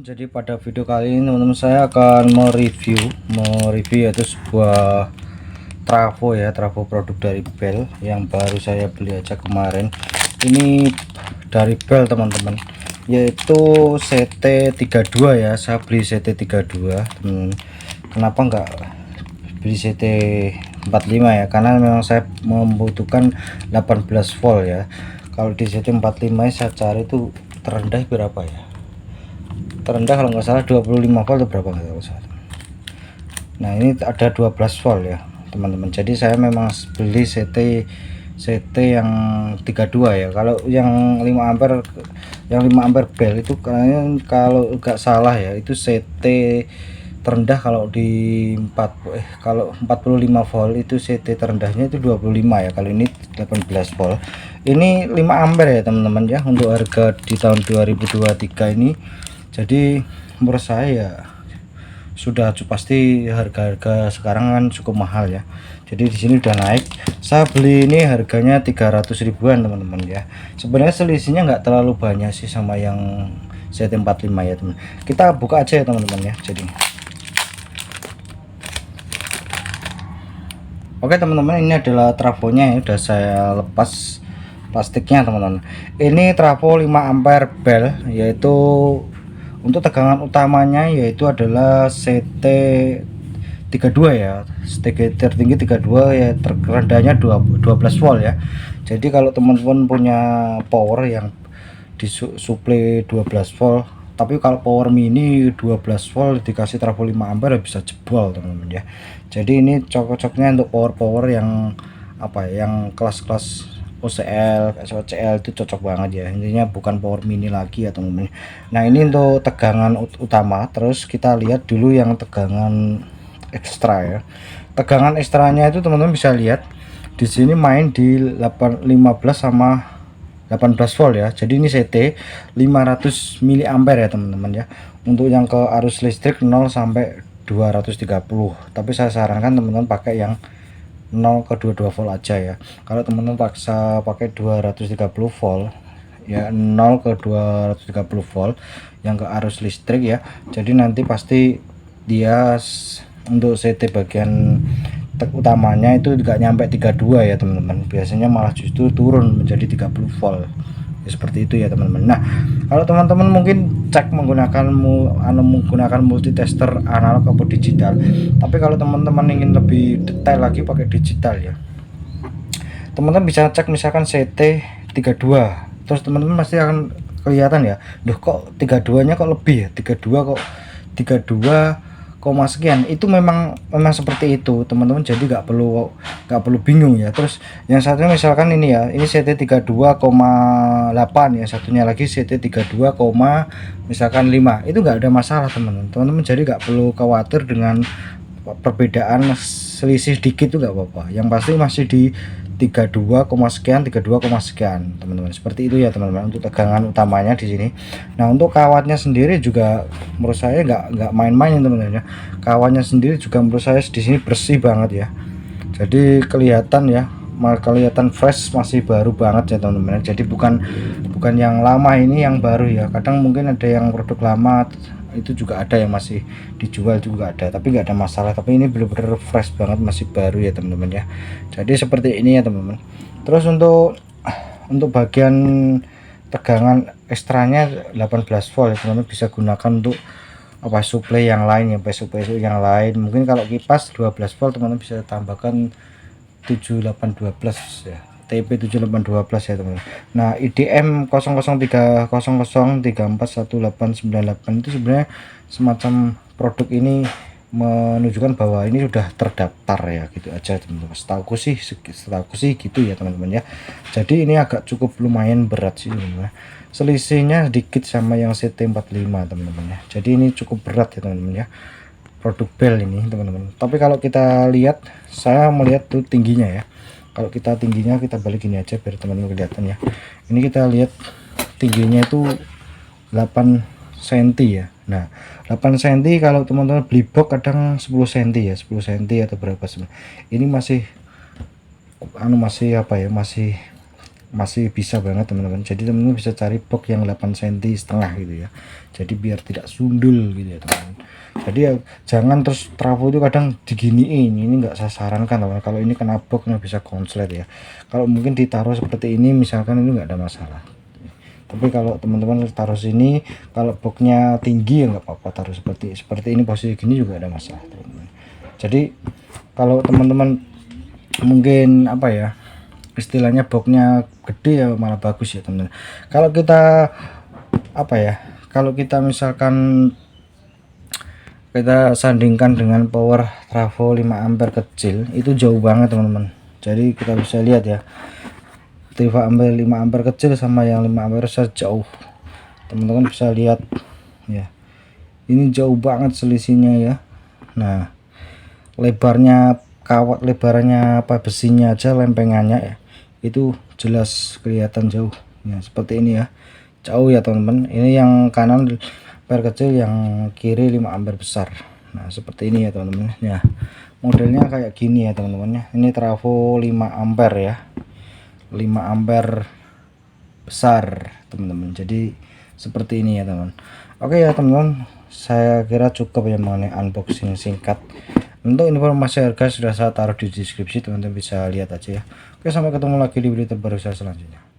Jadi pada video kali ini teman-teman saya akan mereview yaitu sebuah trafo ya, trafo produk dari Bell yang baru saya beli aja kemarin. Ini dari Bell teman-teman, yaitu CT32 ya. Saya beli CT32 teman. Kenapa enggak beli CT45 ya? Karena memang saya membutuhkan 18 volt ya. Kalau di CT45 saya cari itu terendah berapa ya? Terendah kalau nggak salah 25 volt atau berapa nggak tahu salah. Nah ini ada 12 volt ya teman-teman. Jadi saya memang beli CT yang 32 ya. Kalau yang 5 ampere Bell itu kalian kalau nggak salah ya itu CT terendah kalau di kalau 45 volt itu CT terendahnya itu 25 ya. Kalau ini 18 volt. Ini 5 ampere ya teman-teman ya, untuk harga di tahun 2023 ini. Jadi menurut saya ya sudah pasti harga-harga sekarang kan cukup mahal ya. Jadi di sini udah naik. Saya beli ini harganya 300 ribuan teman-teman ya. Sebenarnya selisihnya nggak terlalu banyak sih sama yang CT45 ya teman. Kita buka aja ya teman-teman ya. Jadi oke teman-teman, ini adalah trafonya ya, udah saya lepas plastiknya teman-teman. Ini trafo 5 ampere Bell, yaitu untuk tegangan utamanya yaitu adalah CT32 ya. Tertinggi 32 ya, terendahnya 12 volt ya. Jadi kalau teman-teman punya power yang disuplai 12 volt, tapi kalau power mini 12 volt dikasih trafo 5 ampere bisa jebol teman-teman ya. Jadi ini cocoknya untuk power yang apa ya, yang kelas-kelas OCL, SOCL itu cocok banget ya. Intinya bukan power mini lagi ya teman-teman. Nah ini untuk tegangan utama. Terus kita lihat dulu yang tegangan ekstra ya. Tegangan ekstranya itu teman-teman bisa lihat di sini main di 15 sama 18 volt ya. Jadi ini CT 500 mA ya teman-teman ya. Untuk yang ke arus listrik 0 sampai 230. Tapi saya sarankan teman-teman pakai yang 0 ke 22 volt aja ya. Kalau teman-teman paksa pakai 230 volt ya, 0 ke 230 volt yang ke arus listrik ya. Jadi nanti pasti dia untuk CT bagian utamanya itu nggak nyampe 32 ya teman-teman. Biasanya malah justru turun menjadi 30 volt ya, seperti itu ya teman-teman. Nah kalau teman-teman mungkin cek menggunakan multitester analog atau digital, tapi kalau teman-teman ingin lebih detail lagi pakai digital ya, teman-teman bisa cek misalkan CT32, terus teman-teman pasti akan kelihatan ya, duh kok 32 nya kok lebih ya, 32 kok 32 koma sekian. Itu memang seperti itu teman-teman, jadi nggak perlu bingung ya. Terus yang satunya misalkan ini ya, ini CT 32,8, yang satunya lagi CT 32, misalkan 5, itu nggak ada masalah teman-teman. Jadi nggak perlu khawatir dengan perbedaan selisih dikit itu nggak apa-apa, yang pasti masih di 32, sekian, 32, sekian teman-teman. Seperti itu ya teman-teman untuk tegangan utamanya di sini. Nah untuk kawatnya sendiri juga menurut saya nggak main-main teman-teman ya. Kawatnya sendiri juga menurut saya di sini bersih banget ya. Jadi kelihatan ya, kelihatan fresh, masih baru banget ya teman-teman. Jadi bukan yang lama, ini yang baru ya. Kadang mungkin ada yang produk lama itu juga ada yang masih dijual juga ada, tapi nggak ada masalah. Tapi ini benar-benar fresh banget, masih baru ya teman-teman ya. Jadi seperti ini ya teman-teman. Terus untuk bagian tegangan ekstranya 18 volt ya teman-teman, bisa gunakan untuk apa, suplai yang lain ya, suplai yang lain. Mungkin kalau kipas 12 volt teman-teman bisa tambahkan 7812 ya, TP 7812 ya teman-teman. Nah IDM 003003418898 itu sebenarnya semacam produk ini menunjukkan bahwa ini sudah terdaftar ya, gitu aja teman-teman. Setahuku sih gitu ya teman-teman ya. Jadi ini agak cukup lumayan berat sih teman-teman. Selisihnya sedikit sama yang CT45 teman-teman ya. Jadi ini cukup berat ya teman-teman ya, produk Bell ini teman-teman. Tapi kalau kita lihat, saya melihat tuh tingginya ya. Kalau kita tingginya, kita balik ini aja biar teman-teman kelihatan ya. Ini kita lihat tingginya itu 8 cm ya. Nah 8 cm kalau teman-teman beli box kadang 10 cm ya, 10 cm atau berapa sebenarnya. Ini masih masih apa ya, masih masih bisa banget teman-teman. Jadi teman-teman bisa cari box yang 8 cm setengah gitu ya, jadi biar tidak sundul gitu ya teman-teman. Jadi ya jangan terus trafo itu kadang diginiin, ini enggak saya sarankan teman. Kalau ini kena boxnya bisa konslet ya. Kalau mungkin ditaruh seperti ini misalkan itu enggak ada masalah, tapi kalau teman-teman taruh sini, kalau boxnya tinggi ya nggak apa-apa taruh seperti ini, posisi gini juga ada masalah teman-teman. Jadi kalau teman-teman mungkin apa ya istilahnya boxnya gede ya malah bagus ya teman-teman. Kalau kita apa ya, kalau kita misalkan kita sandingkan dengan power trafo 5 ampere kecil, itu jauh banget teman-teman. Jadi kita bisa lihat ya, 5 ampere kecil sama yang 5 ampere besar jauh, teman-teman bisa lihat ya, ini jauh banget selisihnya ya. Nah, lebarnya kawat, lebarnya apa besinya aja, lempengannya ya, itu jelas kelihatan jauh ya, seperti ini ya, jauh ya teman-teman. Ini yang kanan ampere kecil, yang kiri 5 ampere besar. Nah seperti ini ya teman-teman ya, modelnya kayak gini ya teman-teman ya. Ini trafo 5 ampere ya, 5 ampere besar teman-teman. Jadi seperti ini ya teman. Oke ya teman-teman, saya kira cukup ya mengenai unboxing singkat. Untuk informasi harga sudah saya taruh di deskripsi, teman-teman bisa lihat aja ya. Oke, sampai ketemu lagi di video terbaru saya selanjutnya.